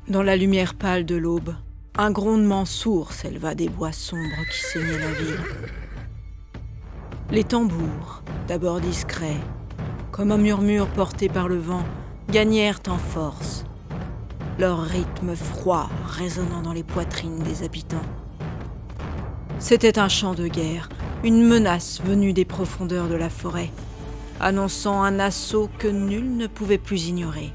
Dans la lumière pâle de l'aube, un grondement sourd s'éleva des bois sombres qui ceignaient la ville. Les tambours, d'abord discrets, comme un murmure porté par le vent, gagnèrent en force, leur rythme froid résonnant dans les poitrines des habitants. C'était un chant de guerre, une menace venue des profondeurs de la forêt, annonçant un assaut que nul ne pouvait plus ignorer.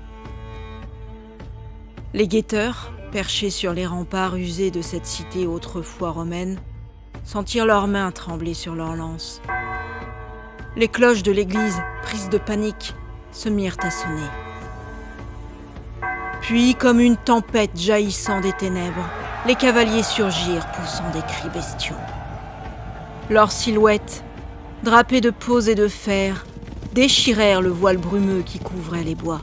Les guetteurs, perchés sur les remparts usés de cette cité autrefois romaine, sentirent leurs mains trembler sur leurs lances. Les cloches de l'église, prises de panique, se mirent à sonner. Puis, comme une tempête jaillissant des ténèbres, les cavaliers surgirent poussant des cris bestiaux. Leurs silhouettes, drapées de peaux et de fer, déchirèrent le voile brumeux qui couvrait les bois.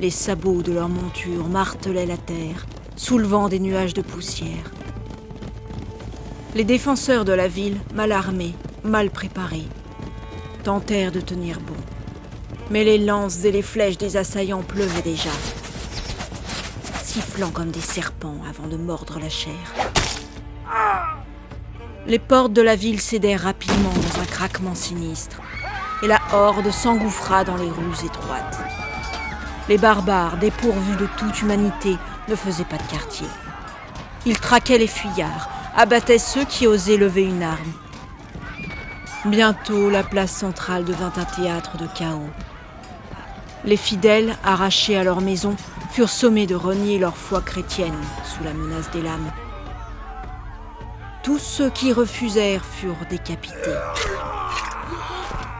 Les sabots de leurs montures martelaient la terre, soulevant des nuages de poussière. Les défenseurs de la ville, mal armés, mal préparés, tentèrent de tenir bon. Mais les lances et les flèches des assaillants pleuvaient déjà, sifflant comme des serpents avant de mordre la chair. Les portes de la ville cédèrent rapidement dans un craquement sinistre, et la horde s'engouffra dans les rues étroites. Les barbares, dépourvus de toute humanité, ne faisaient pas de quartier. Ils traquaient les fuyards, abattaient ceux qui osaient lever une arme. Bientôt, la place centrale devint un théâtre de chaos. Les fidèles, arrachés à leur maison, furent sommés de renier leur foi chrétienne sous la menace des lames. Tous ceux qui refusèrent furent décapités.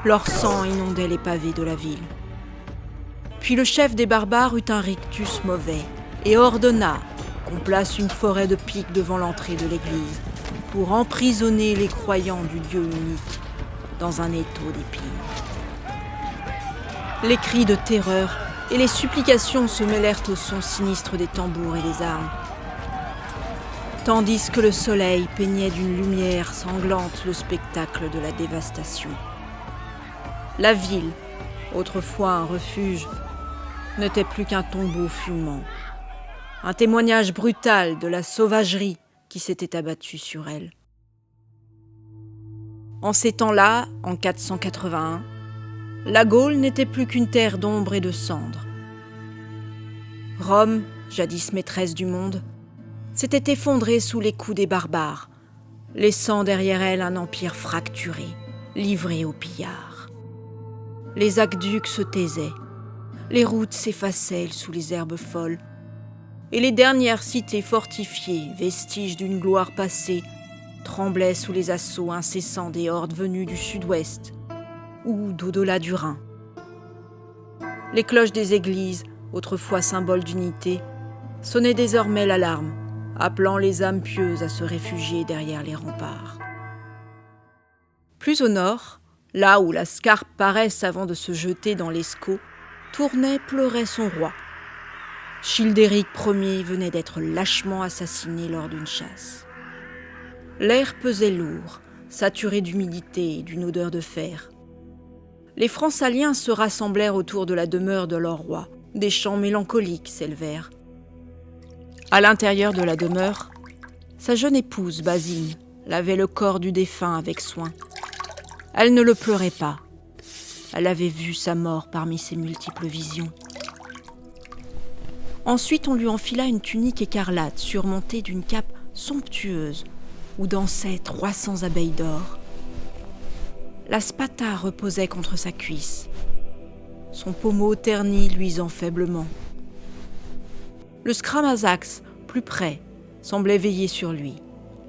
Leur sang inondait les pavés de la ville. Puis le chef des barbares eut un rictus mauvais et ordonna qu'on place une forêt de piques devant l'entrée de l'église pour emprisonner les croyants du Dieu unique dans un étau d'épines. Les cris de terreur et les supplications se mêlèrent au son sinistre des tambours et des armes, tandis que le soleil peignait d'une lumière sanglante le spectacle de la dévastation. La ville, autrefois un refuge, n'était plus qu'un tombeau fumant, un témoignage brutal de la sauvagerie qui s'était abattue sur elle. En ces temps-là, en 481, la Gaule n'était plus qu'une terre d'ombre et de cendres. Rome, jadis maîtresse du monde, s'était effondrée sous les coups des barbares, laissant derrière elle un empire fracturé, livré au pillard. Les aqueducs se taisaient, les routes s'effaçaient sous les herbes folles, et les dernières cités fortifiées, vestiges d'une gloire passée, tremblaient sous les assauts incessants des hordes venues du sud-ouest ou d'au-delà du Rhin. Les cloches des églises, autrefois symboles d'unité, sonnaient désormais l'alarme, appelant les âmes pieuses à se réfugier derrière les remparts. Plus au nord, là où la Scarpe paraisse avant de se jeter dans l'Escaut, Tournai pleurait son roi. Childéric Ier venait d'être lâchement assassiné lors d'une chasse. L'air pesait lourd, saturé d'humidité et d'une odeur de fer. Les Francaliens se rassemblèrent autour de la demeure de leur roi. Des chants mélancoliques s'élevèrent. À l'intérieur de la demeure, sa jeune épouse, Basine, lavait le corps du défunt avec soin. Elle ne le pleurait pas. Elle avait vu sa mort parmi ses multiples visions. Ensuite, on lui enfila une tunique écarlate surmontée d'une cape somptueuse où dansaient 300 abeilles d'or. La spata reposait contre sa cuisse, son pommeau terni luisant faiblement. Le scramasax, plus près, semblait veiller sur lui,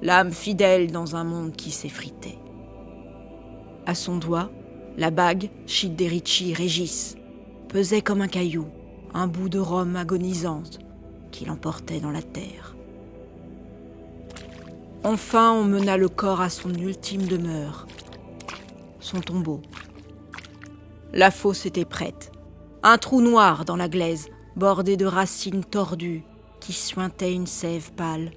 l'âme fidèle dans un monde qui s'effritait. À son doigt, la bague, Childerici Regis, pesait comme un caillou, un bout de Rome agonisante qui l'emportait dans la terre. Enfin, on mena le corps à son ultime demeure, son tombeau. La fosse était prête, un trou noir dans la glaise, bordé de racines tordues qui suintaient une sève pâle.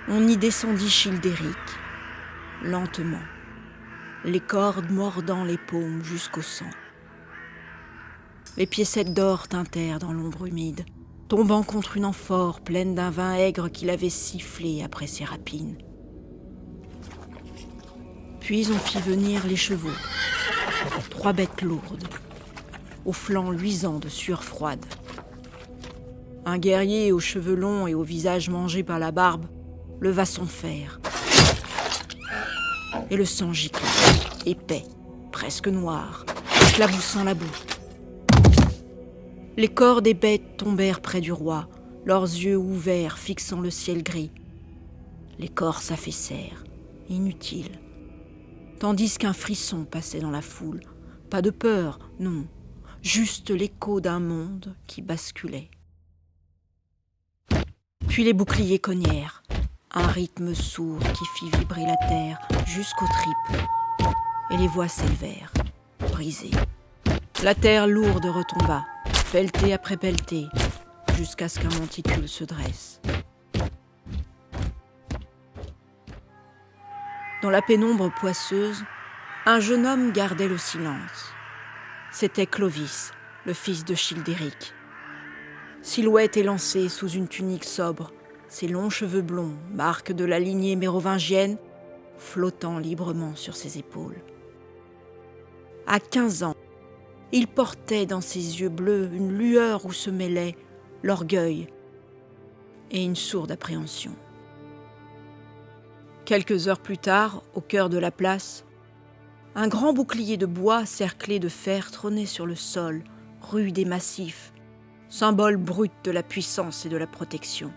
On y descendit Childéric, lentement, les cordes mordant les paumes jusqu'au sang. Les piécettes d'or tintèrent dans l'ombre humide, tombant contre une amphore pleine d'un vin aigre qu'il avait sifflé après ses rapines. Puis on fit venir les chevaux, 3 bêtes lourdes, aux flancs luisants de sueur froide. Un guerrier aux cheveux longs et au visage mangé par la barbe leva son fer. Et le sang gicla, épais, presque noir, éclaboussant la boue. Les corps des bêtes tombèrent près du roi, leurs yeux ouverts fixant le ciel gris. Les corps s'affaissèrent, inutiles, tandis qu'un frisson passait dans la foule. Pas de peur, non, juste l'écho d'un monde qui basculait. Puis les boucliers cognèrent, un rythme sourd qui fit vibrer la terre jusqu'aux tripes, et les voix s'élevèrent, brisées. La terre lourde retomba, pelletée après pelletée, jusqu'à ce qu'un monticule se dresse. Dans la pénombre poisseuse, un jeune homme gardait le silence. C'était Clovis, le fils de Childéric. Silhouette élancée sous une tunique sobre, ses longs cheveux blonds, marque de la lignée mérovingienne, flottant librement sur ses épaules. À 15 ans, il portait dans ses yeux bleus une lueur où se mêlaient l'orgueil et une sourde appréhension. Quelques heures plus tard, au cœur de la place, un grand bouclier de bois cerclé de fer trônait sur le sol, rude et massif, symbole brut de la puissance et de la protection.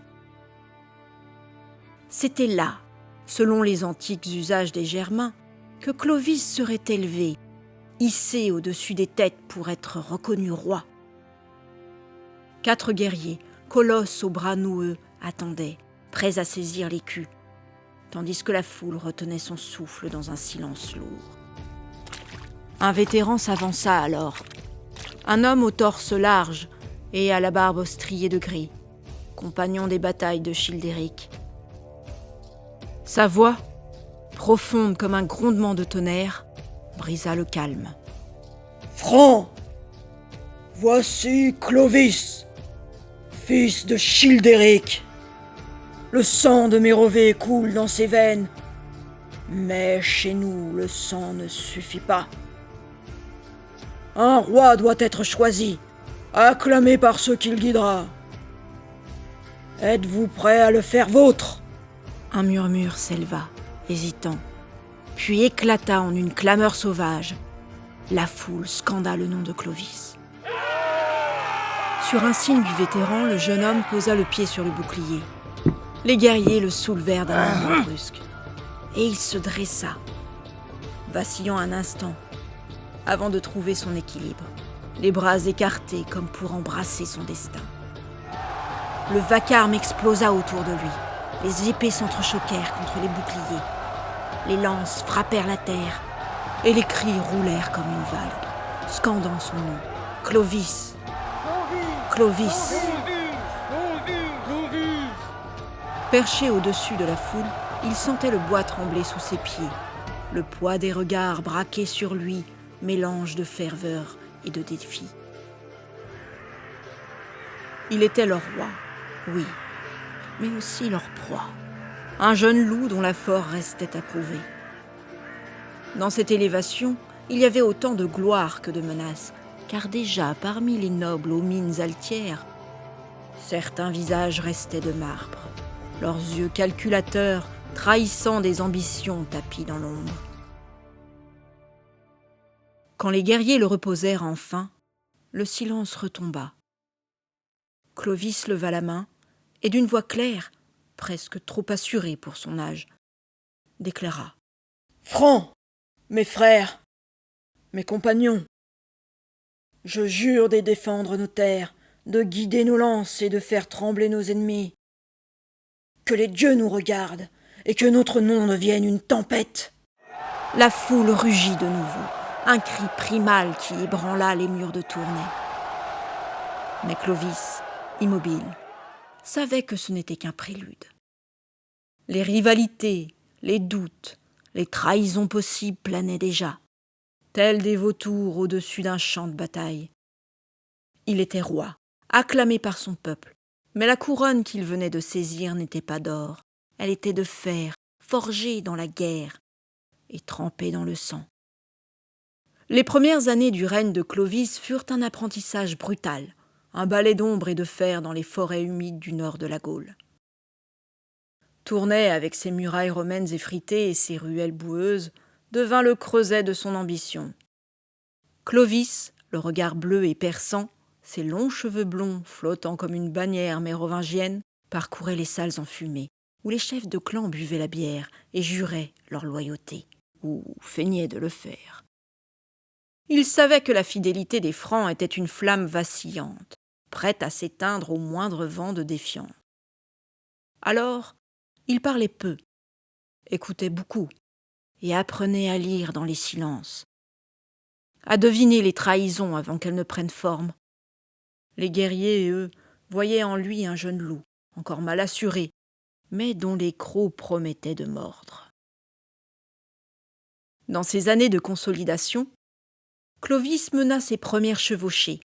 C'était là, selon les antiques usages des Germains, que Clovis serait élevé, hissé au-dessus des têtes pour être reconnu roi. 4 guerriers, colosses aux bras noueux, attendaient, prêts à saisir l'écu, tandis que la foule retenait son souffle dans un silence lourd. Un vétéran s'avança alors, un homme au torse large et à la barbe striée de gris, compagnon des batailles de Childéric. Sa voix, profonde comme un grondement de tonnerre, brisa le calme. « Francs, voici Clovis, fils de Childéric. Le sang de Mérové coule dans ses veines, mais chez nous, le sang ne suffit pas. Un roi doit être choisi, acclamé par ceux qu'il guidera. Êtes-vous prêts à le faire vôtre ?» Un murmure s'éleva, hésitant, puis éclata en une clameur sauvage. La foule scanda le nom de Clovis. Sur un signe du vétéran, le jeune homme posa le pied sur le bouclier. Les guerriers le soulevèrent d'un mouvement brusque, et il se dressa, vacillant un instant, avant de trouver son équilibre, les bras écartés comme pour embrasser son destin. Le vacarme explosa autour de lui. Les épées s'entrechoquèrent contre les boucliers. Les lances frappèrent la terre et les cris roulèrent comme une vague, scandant son nom. Clovis, Clovis. Perché au-dessus de la foule, il sentait le bois trembler sous ses pieds. Le poids des regards braqués sur lui, mélange de ferveur et de défi. Il était leur roi, oui, mais aussi leur proie. Un jeune loup dont la force restait à prouver. Dans cette élévation, il y avait autant de gloire que de menaces, car déjà parmi les nobles aux mines altières, certains visages restaient de marbre, leurs yeux calculateurs trahissant des ambitions tapies dans l'ombre. Quand les guerriers le reposèrent enfin, le silence retomba. Clovis leva la main et d'une voix claire, presque trop assurée pour son âge, déclara : « Francs, mes frères, mes compagnons, je jure de défendre nos terres, de guider nos lances et de faire trembler nos ennemis. Que les dieux nous regardent et que notre nom devienne une tempête. » La foule rugit de nouveau, un cri primal qui ébranla les murs de Tournai. Mais Clovis, immobile, savait que ce n'était qu'un prélude. Les rivalités, les doutes, les trahisons possibles planaient déjà, tels des vautours au-dessus d'un champ de bataille. Il était roi, acclamé par son peuple, mais la couronne qu'il venait de saisir n'était pas d'or, elle était de fer, forgée dans la guerre et trempée dans le sang. Les premières années du règne de Clovis furent un apprentissage brutal, un balai d'ombre et de fer dans les forêts humides du nord de la Gaule. Tournai, avec ses murailles romaines effritées et ses ruelles boueuses, devint le creuset de son ambition. Clovis, le regard bleu et perçant, ses longs cheveux blonds flottant comme une bannière mérovingienne, parcourait les salles enfumées, où les chefs de clan buvaient la bière et juraient leur loyauté, ou feignaient de le faire. Il savait que la fidélité des Francs était une flamme vacillante, prête à s'éteindre au moindre vent de défiance. Alors, il parlait peu, écoutait beaucoup, et apprenait à lire dans les silences, à deviner les trahisons avant qu'elles ne prennent forme. Les guerriers, eux, voyaient en lui un jeune loup, encore mal assuré, mais dont les crocs promettaient de mordre. Dans ces années de consolidation, Clovis mena ses premières chevauchées,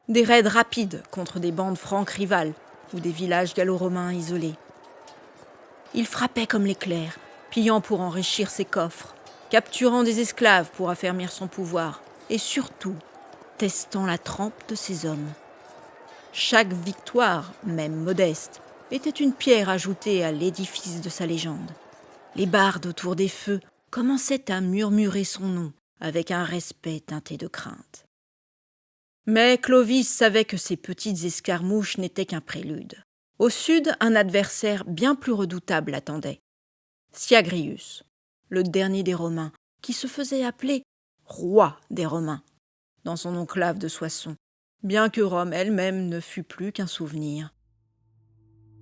des raids rapides contre des bandes franques rivales ou des villages gallo-romains isolés. Il frappait comme l'éclair, pillant pour enrichir ses coffres, capturant des esclaves pour affermir son pouvoir, et surtout, testant la trempe de ses hommes. Chaque victoire, même modeste, était une pierre ajoutée à l'édifice de sa légende. Les bardes autour des feux commençaient à murmurer son nom avec un respect teinté de crainte. Mais Clovis savait que ces petites escarmouches n'étaient qu'un prélude. Au sud, un adversaire bien plus redoutable attendait. Syagrius, le dernier des Romains, qui se faisait appeler roi des Romains, dans son enclave de Soissons, bien que Rome elle-même ne fût plus qu'un souvenir.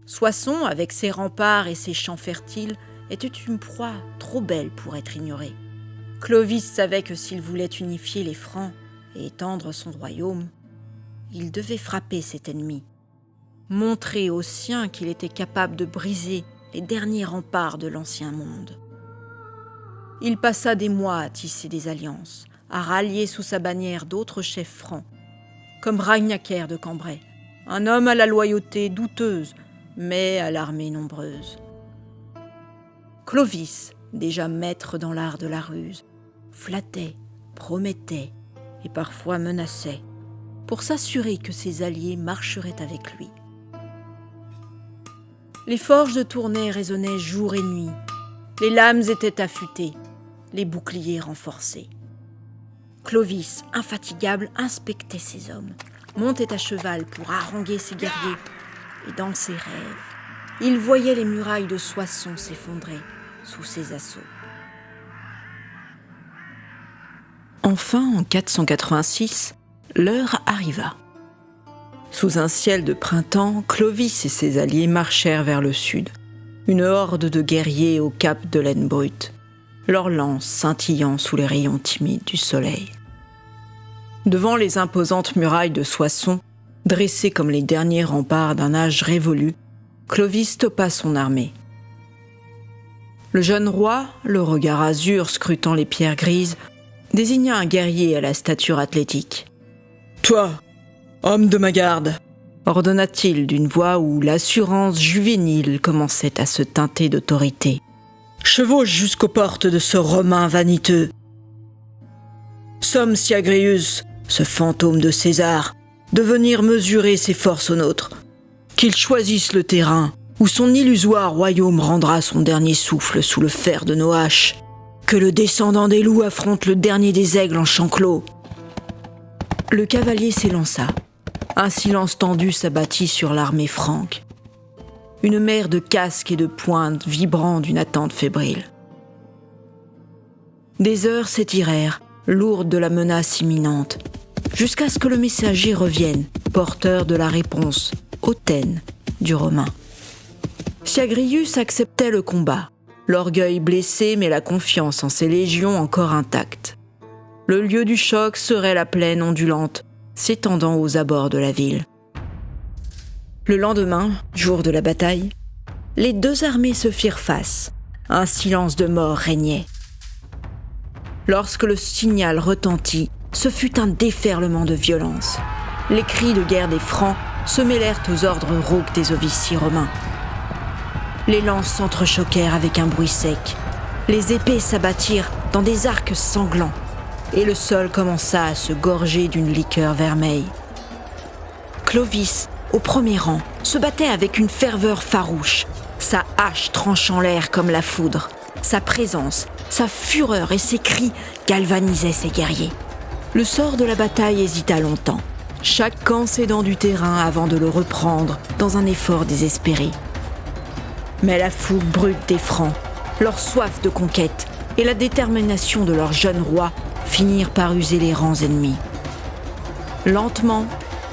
Soissons, avec ses remparts et ses champs fertiles, était une proie trop belle pour être ignorée. Clovis savait que s'il voulait unifier les Francs et étendre son royaume, il devait frapper cet ennemi, montrer aux siens qu'il était capable de briser les derniers remparts de l'ancien monde. Il passa des mois à tisser des alliances, à rallier sous sa bannière d'autres chefs francs, comme Ragnacaire de Cambrai, un homme à la loyauté douteuse, mais à l'armée nombreuse. Clovis, déjà maître dans l'art de la ruse, flattait, promettait et parfois menaçait, pour s'assurer que ses alliés marcheraient avec lui. Les forges de Tournai résonnaient jour et nuit, les lames étaient affûtées, les boucliers renforcés. Clovis, infatigable, inspectait ses hommes, montait à cheval pour haranguer ses guerriers, et dans ses rêves, il voyait les murailles de Soissons s'effondrer sous ses assauts. Enfin, en 486, l'heure arriva. Sous un ciel de printemps, Clovis et ses alliés marchèrent vers le sud, une horde de guerriers au cap de laine brute, leurs lances scintillant sous les rayons timides du soleil. Devant les imposantes murailles de Soissons, dressées comme les derniers remparts d'un âge révolu, Clovis stoppa son armée. Le jeune roi, le regard azur scrutant les pierres grises, désigna un guerrier à la stature athlétique. « Toi, homme de ma garde !» ordonna-t-il d'une voix où l'assurance juvénile commençait à se teinter d'autorité. « Chevauche jusqu'aux portes de ce Romain vaniteux. Somme Syagrius, ce fantôme de César, de venir mesurer ses forces aux nôtres. Qu'il choisisse le terrain où son illusoire royaume rendra son dernier souffle sous le fer de nos haches. Que le descendant des loups affronte le dernier des aigles en champ clos. » Le cavalier s'élança. Un silence tendu s'abattit sur l'armée franque. Une mer de casques et de pointes vibrant d'une attente fébrile. Des heures s'étirèrent, lourdes de la menace imminente, jusqu'à ce que le messager revienne, porteur de la réponse, hautaine du Romain. Syagrius acceptait le combat, l'orgueil blessé mais la confiance en ses légions encore intacte. Le lieu du choc serait la plaine ondulante, s'étendant aux abords de la ville. Le lendemain, jour de la bataille, les deux armées se firent face. Un silence de mort régnait. Lorsque le signal retentit, ce fut un déferlement de violence. les cris de guerre des Francs se mêlèrent aux ordres rauques des officiers romains. Les lances s'entrechoquèrent avec un bruit sec. Les épées s'abattirent dans des arcs sanglants et le sol commença à se gorger d'une liqueur vermeille. Clovis, au premier rang, se battait avec une ferveur farouche, sa hache tranchant l'air comme la foudre. Sa présence, sa fureur et ses cris galvanisaient ses guerriers. Le sort de la bataille hésita longtemps, chaque camp cédant du terrain avant de le reprendre dans un effort désespéré. Mais la fougue brute des Francs, leur soif de conquête et la détermination de leur jeune roi finirent par user les rangs ennemis. Lentement,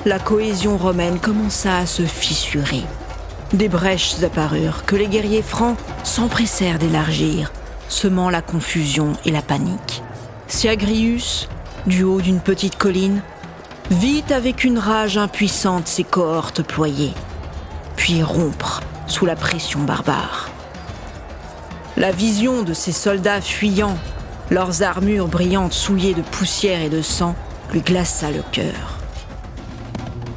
la cohésion romaine commença à se fissurer. Des brèches apparurent que les guerriers francs s'empressèrent d'élargir, semant la confusion et la panique. Syagrius, du haut d'une petite colline, vit avec une rage impuissante ses cohortes ployer, puis rompre sous la pression barbare. La vision de ces soldats fuyant, leurs armures brillantes souillées de poussière et de sang, lui glaça le cœur.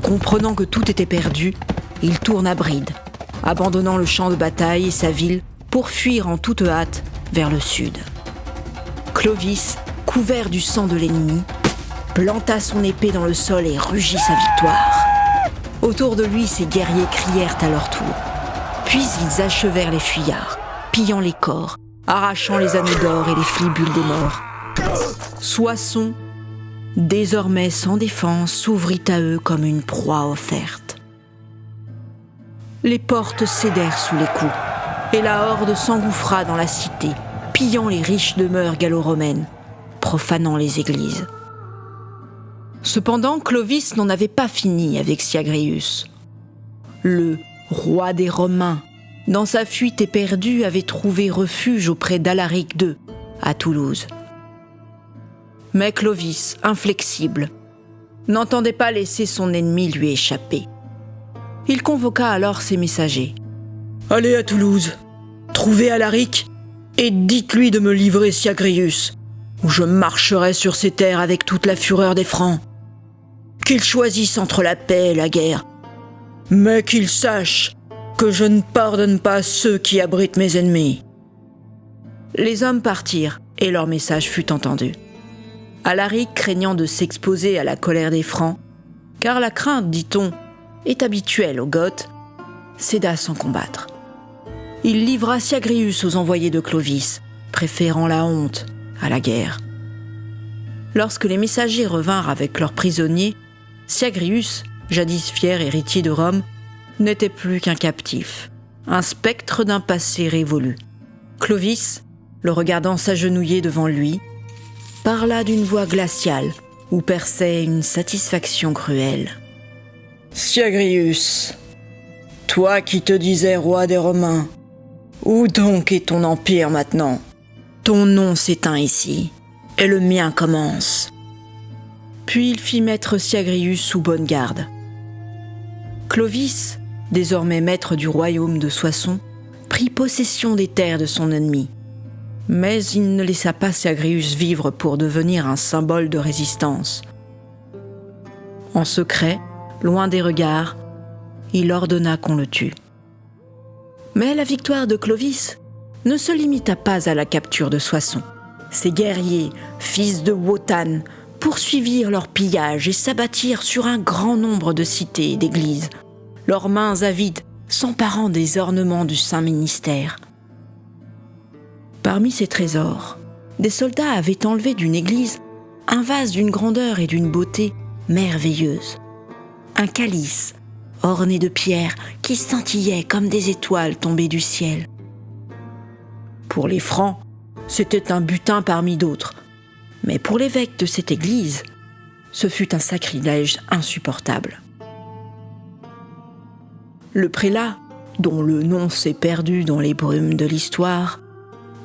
Comprenant que tout était perdu, il tourne à bride, abandonnant le champ de bataille et sa ville pour fuir en toute hâte vers le sud. Clovis, couvert du sang de l'ennemi, planta son épée dans le sol et rugit sa victoire. Autour de lui, ses guerriers crièrent à leur tour. Puis ils achevèrent les fuyards, pillant les corps, arrachant les anneaux d'or et les flibules des morts. Soissons, désormais sans défense, s'ouvrit à eux comme une proie offerte. Les portes cédèrent sous les coups, et la horde s'engouffra dans la cité, pillant les riches demeures gallo-romaines, profanant les églises. Cependant, Clovis n'en avait pas fini avec Syagrius. Le roi des Romains, dans sa fuite éperdue, avait trouvé refuge auprès d'Alaric II, à Toulouse. Mais Clovis, inflexible, n'entendait pas laisser son ennemi lui échapper. Il convoqua alors ses messagers. « Allez à Toulouse, trouvez Alaric et dites-lui de me livrer Syagrius, ou je marcherai sur ces terres avec toute la fureur des Francs. Qu'il choisisse entre la paix et la guerre, mais qu'il sache que je ne pardonne pas ceux qui abritent mes ennemis. » Les hommes partirent et leur message fut entendu. Alaric, craignant de s'exposer à la colère des Francs, car la crainte, dit-on, est habituelle aux Goths, céda sans combattre. Il livra Syagrius aux envoyés de Clovis, préférant la honte à la guerre. Lorsque les messagers revinrent avec leurs prisonniers, Syagrius, jadis fier héritier de Rome, n'était plus qu'un captif, un spectre d'un passé révolu. Clovis, le regardant s'agenouiller devant lui, parla d'une voix glaciale où perçait une satisfaction cruelle. « Syagrius, toi qui te disais roi des Romains, où donc est ton empire maintenant ? Ton nom s'éteint ici, et le mien commence. » Puis il fit mettre Syagrius sous bonne garde. Clovis, désormais maître du royaume de Soissons, prit possession des terres de son ennemi. Mais il ne laissa pas Syagrius vivre pour devenir un symbole de résistance. En secret, loin des regards, il ordonna qu'on le tue. Mais la victoire de Clovis ne se limita pas à la capture de Soissons. Ses guerriers, fils de Wotan, poursuivirent leur pillage et s'abattirent sur un grand nombre de cités et d'églises, leurs mains avides s'emparant des ornements du saint ministère. Parmi ces trésors, des soldats avaient enlevé d'une église un vase d'une grandeur et d'une beauté merveilleuse. Un calice orné de pierres qui scintillait comme des étoiles tombées du ciel. Pour les Francs, c'était un butin parmi d'autres, mais pour l'évêque de cette église, ce fut un sacrilège insupportable. Le prélat, dont le nom s'est perdu dans les brumes de l'histoire,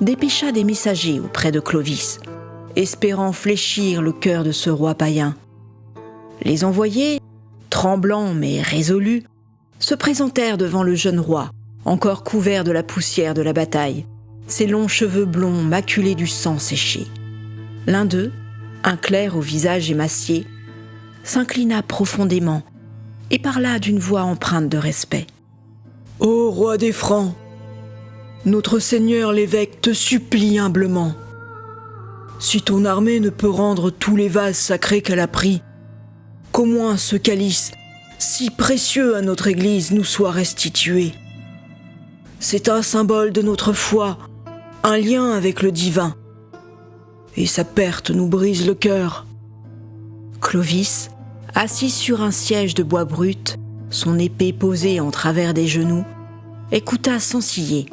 dépêcha des messagers auprès de Clovis, espérant fléchir le cœur de ce roi païen. Les envoyés, tremblants mais résolus, se présentèrent devant le jeune roi, encore couvert de la poussière de la bataille, ses longs cheveux blonds maculés du sang séché. L'un d'eux, un clerc au visage émacié, s'inclina profondément et parla d'une voix empreinte de respect. « Ô roi des Francs, notre seigneur l'évêque te supplie humblement. Si ton armée ne peut rendre tous les vases sacrés qu'elle a pris, qu'au moins ce calice, si précieux à notre Église, nous soit restitué. C'est un symbole de notre foi, un lien avec le divin. Et sa perte nous brise le cœur. » Clovis, assis sur un siège de bois brut, son épée posée en travers des genoux, écouta sans ciller.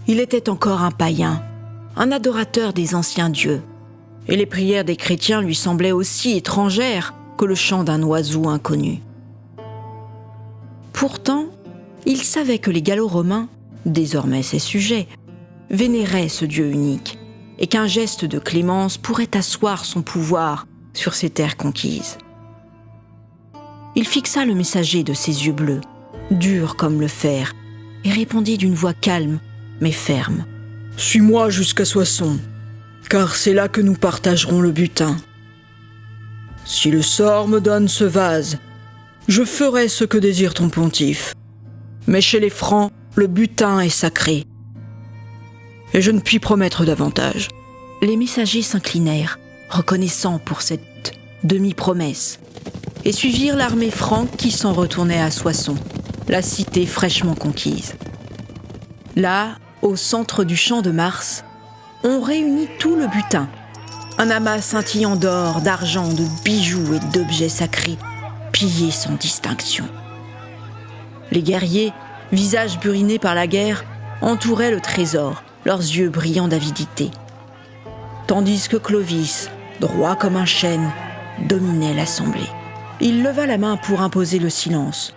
Il était encore un païen, un adorateur des anciens dieux, et les prières des chrétiens lui semblaient aussi étrangères que le chant d'un oiseau inconnu. Pourtant, il savait que les Gallo-Romains, désormais ses sujets, vénéraient ce Dieu unique, et qu'un geste de clémence pourrait asseoir son pouvoir sur ces terres conquises. Il fixa le messager de ses yeux bleus, durs comme le fer, et répondit d'une voix calme mais ferme. « Suis-moi jusqu'à Soissons, car c'est là que nous partagerons le butin. Si le sort me donne ce vase, je ferai ce que désire ton pontife. Mais chez les Francs, le butin est sacré. Et je ne puis promettre davantage. » Les messagers s'inclinèrent, reconnaissants pour cette demi-promesse, et suivirent l'armée franque qui s'en retournait à Soissons, la cité fraîchement conquise. Là, au centre du champ de Mars, on réunit tout le butin, un amas scintillant d'or, d'argent, de bijoux et d'objets sacrés, pillés sans distinction. Les guerriers, visages burinés par la guerre, entouraient le trésor, leurs yeux brillants d'avidité, tandis que Clovis, droit comme un chêne, dominait l'assemblée. Il leva la main pour imposer le silence,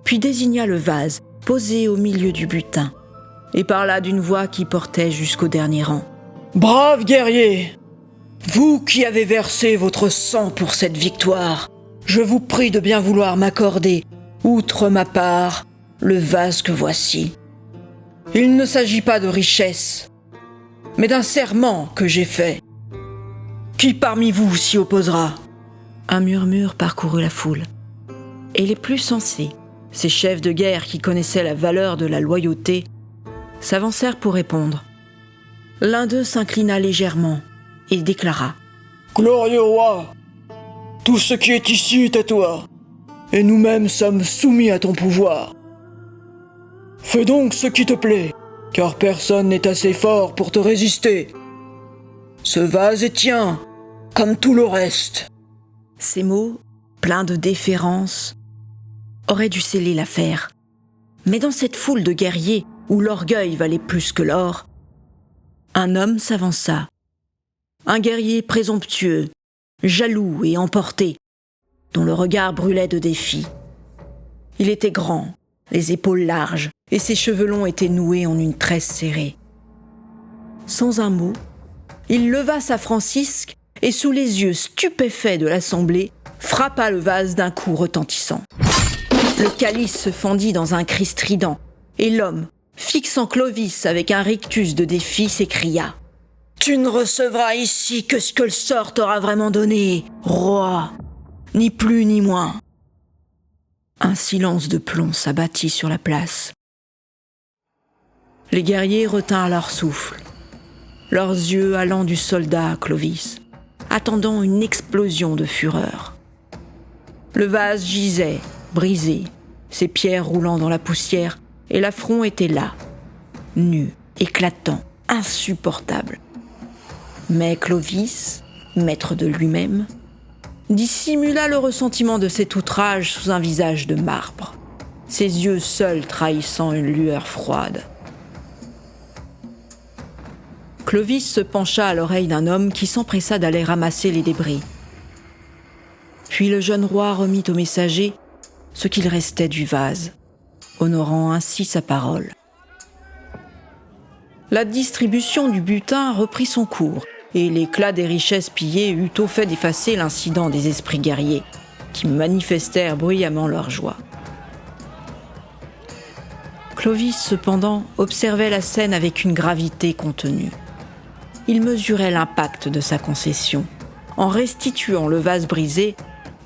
puis désigna le vase posé au milieu du butin, et parla d'une voix qui portait jusqu'au dernier rang. « Braves guerriers, vous qui avez versé votre sang pour cette victoire, je vous prie de bien vouloir m'accorder, outre ma part, le vase que voici. Il ne s'agit pas de richesse, mais d'un serment que j'ai fait. Qui parmi vous s'y opposera ?» Un murmure parcourut la foule, et les plus sensés, ces chefs de guerre qui connaissaient la valeur de la loyauté, s'avancèrent pour répondre. L'un d'eux s'inclina légèrement et déclara : « Glorieux roi, tout ce qui est ici est à toi, et nous-mêmes sommes soumis à ton pouvoir. Fais donc ce qui te plaît, car personne n'est assez fort pour te résister. Ce vase est tien, comme tout le reste. » Ces mots, pleins de déférence, auraient dû sceller l'affaire. Mais dans cette foule de guerriers, où l'orgueil valait plus que l'or, un homme s'avança. Un guerrier présomptueux, jaloux et emporté, dont le regard brûlait de défi. Il était grand, les épaules larges, et ses cheveux longs étaient noués en une tresse serrée. Sans un mot, il leva sa francisque et, sous les yeux stupéfaits de l'assemblée, frappa le vase d'un coup retentissant. Le calice se fendit dans un cri strident, et l'homme, fixant Clovis avec un rictus de défi, s'écria : « Tu ne recevras ici que ce que le sort t'aura vraiment donné, roi, ni plus ni moins. » Un silence de plomb s'abattit sur la place. Les guerriers retinrent leur souffle, leurs yeux allant du soldat à Clovis, attendant une explosion de fureur. Le vase gisait, brisé, ses pierres roulant dans la poussière, et l'affront était là, nu, éclatant, insupportable. Mais Clovis, maître de lui-même, dissimula le ressentiment de cet outrage sous un visage de marbre, ses yeux seuls trahissant une lueur froide. Clovis se pencha à l'oreille d'un homme qui s'empressa d'aller ramasser les débris. Puis le jeune roi remit au messager ce qu'il restait du vase, honorant ainsi sa parole. La distribution du butin reprit son cours, et l'éclat des richesses pillées eut au fait d'effacer l'incident des esprits guerriers, qui manifestèrent bruyamment leur joie. Clovis, cependant, observait la scène avec une gravité contenue. Il mesurait l'impact de sa concession. En restituant le vase brisé,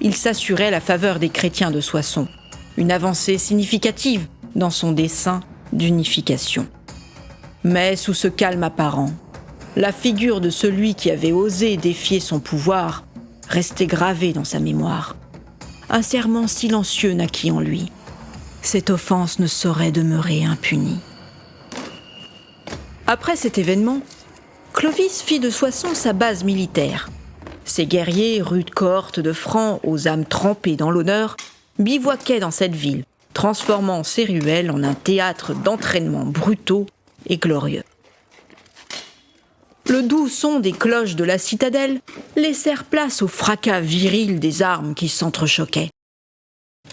il s'assurait la faveur des chrétiens de Soissons, une avancée significative dans son dessein d'unification. Mais sous ce calme apparent, la figure de celui qui avait osé défier son pouvoir restait gravée dans sa mémoire. Un serment silencieux naquit en lui. Cette offense ne saurait demeurer impunie. Après cet événement, Clovis fit de Soissons sa base militaire. Ses guerriers, rudes cohortes de Francs aux âmes trempées dans l'honneur, bivouaquaient dans cette ville, transformant ses ruelles en un théâtre d'entraînements brutaux et glorieux. Le doux son des cloches de la citadelle laissèrent place au fracas viril des armes qui s'entrechoquaient.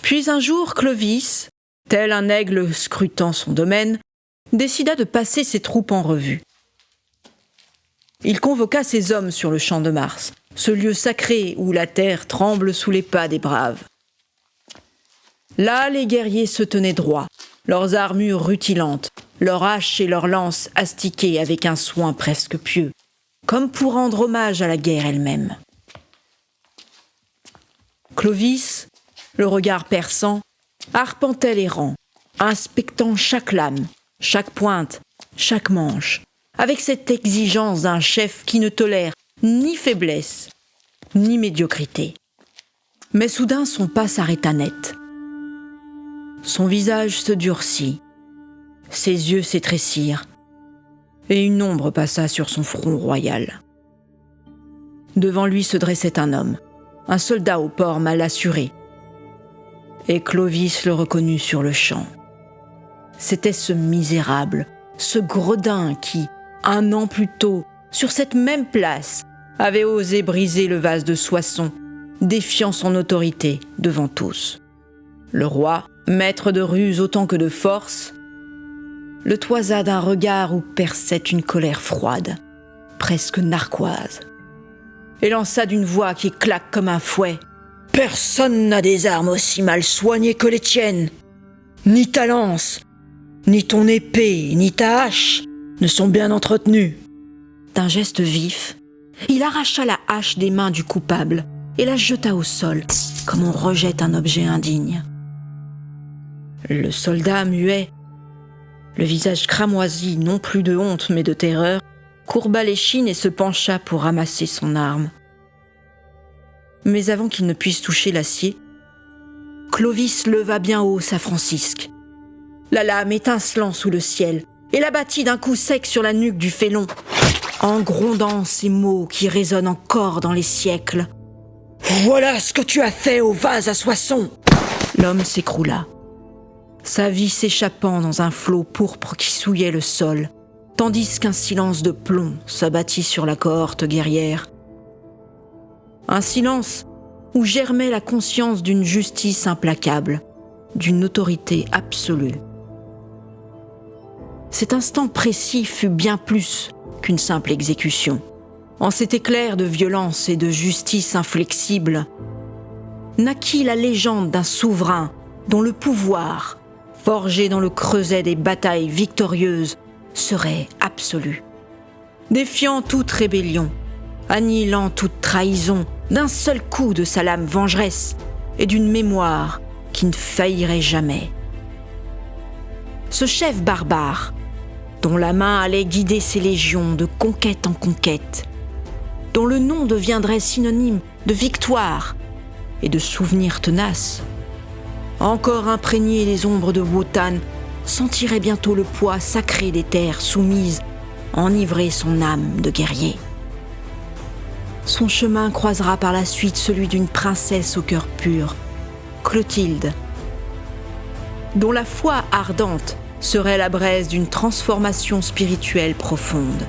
Puis un jour, Clovis, tel un aigle scrutant son domaine, décida de passer ses troupes en revue. Il convoqua ses hommes sur le champ de Mars, ce lieu sacré où la terre tremble sous les pas des braves. Là, les guerriers se tenaient droits, leurs armures rutilantes, leurs haches et leurs lances astiquées avec un soin presque pieux, comme pour rendre hommage à la guerre elle-même. Clovis, le regard perçant, arpentait les rangs, inspectant chaque lame, chaque pointe, chaque manche, avec cette exigence d'un chef qui ne tolère ni faiblesse, ni médiocrité. Mais soudain, son pas s'arrêta net. Son visage se durcit, ses yeux s'étrécirent, et une ombre passa sur son front royal. Devant lui se dressait un homme, un soldat au port mal assuré, et Clovis le reconnut sur le champ. C'était ce misérable, ce gredin qui, un an plus tôt, sur cette même place, avait osé briser le vase de Soissons, défiant son autorité devant tous. Le roi, maître de ruse autant que de force, le toisa d'un regard où perçait une colère froide, presque narquoise, et lança d'une voix qui claque comme un fouet. « Personne n'a des armes aussi mal soignées que les tiennes. Ni ta lance, ni ton épée, ni ta hache ne sont bien entretenues. » D'un geste vif, il arracha la hache des mains du coupable et la jeta au sol, comme on rejette un objet indigne. Le soldat muet, le visage cramoisi, non plus de honte mais de terreur, courba l'échine et se pencha pour ramasser son arme. Mais avant qu'il ne puisse toucher l'acier, Clovis leva bien haut sa francisque, la lame étincelant sous le ciel, et l'abattit d'un coup sec sur la nuque du félon, en grondant ces mots qui résonnent encore dans les siècles. « Voilà ce que tu as fait au vase à Soissons !» L'homme s'écroula, sa vie s'échappant dans un flot pourpre qui souillait le sol, tandis qu'un silence de plomb s'abattit sur la cohorte guerrière. Un silence où germait la conscience d'une justice implacable, d'une autorité absolue. Cet instant précis fut bien plus qu'une simple exécution. En cet éclair de violence et de justice inflexible, naquit la légende d'un souverain dont le pouvoir, forgé dans le creuset des batailles victorieuses, serait absolu. Défiant toute rébellion, annihilant toute trahison, d'un seul coup de sa lame vengeresse et d'une mémoire qui ne faillirait jamais. Ce chef barbare, dont la main allait guider ses légions de conquête en conquête, dont le nom deviendrait synonyme de victoire et de souvenirs tenaces, encore imprégné des ombres de Wotan, sentirait bientôt le poids sacré des terres soumises, enivrer son âme de guerrier. Son chemin croisera par la suite celui d'une princesse au cœur pur, Clotilde, dont la foi ardente serait la braise d'une transformation spirituelle profonde.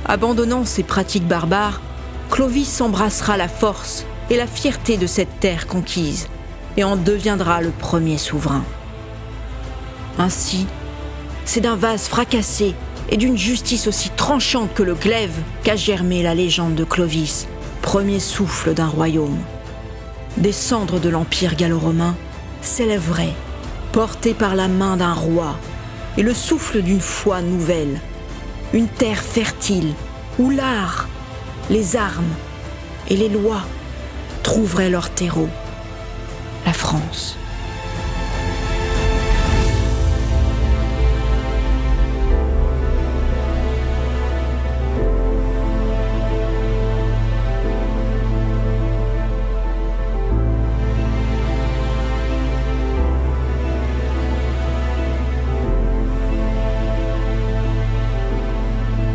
Abandonnant ses pratiques barbares, Clovis embrassera la force et la fierté de cette terre conquise et en deviendra le premier souverain. Ainsi, c'est d'un vase fracassé et d'une justice aussi tranchante que le glaive qu'a germé la légende de Clovis, premier souffle d'un royaume. Des cendres de l'empire gallo-romain s'élèveraient, portées par la main d'un roi et le souffle d'une foi nouvelle, une terre fertile où l'art, les armes et les lois trouveraient leur terreau, la France.